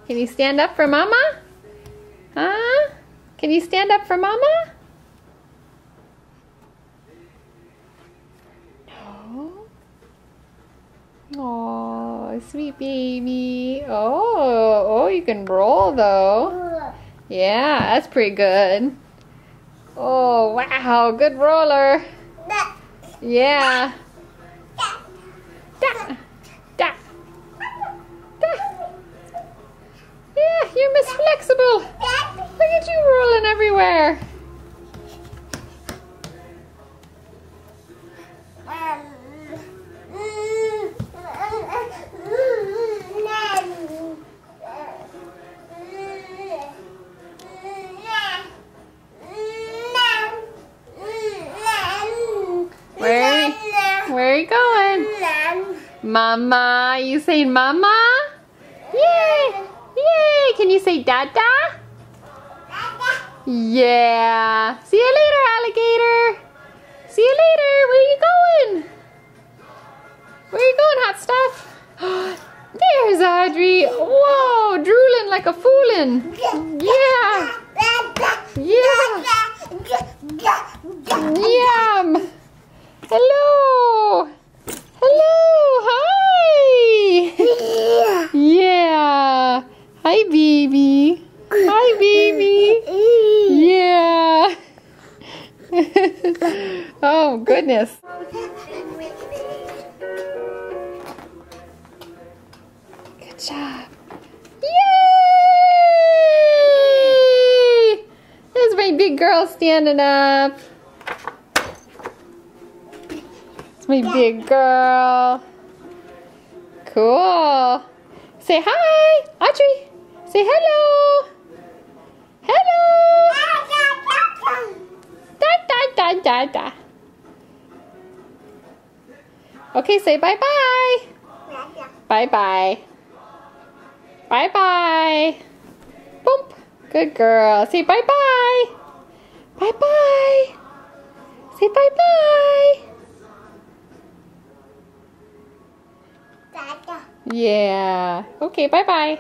Can you stand up for Mama? Huh? Can you stand up for Mama? No. Oh, sweet baby. Oh, you can roll though. Yeah, that's pretty good. Oh, wow, good roller. Yeah. Da, da, da. Yeah, you're Miss Flexible. Look at you rolling everywhere. Where are you going? Mama. You saying Mama? Yay! Yay! Can you say Dada? Yeah. See you later, alligator. See you later. Where are you going? Where are you going, hot stuff? There's Audrey. Whoa, drooling like a foolin'. Yeah. Yeah. Yum. Hello. Hello. Hi. Yeah. Hi, baby. Hi, baby. Yeah. Oh, goodness. Good job. Yay! There's my big girl standing up. It's my big girl. Cool. Say hi, Audrey. Say hello. Hello. Da da da da da. Okay, say bye bye. Bye bye. Bye bye. Boom. Good girl. Say bye bye. Bye bye. Say bye bye. Yeah. Okay, bye bye.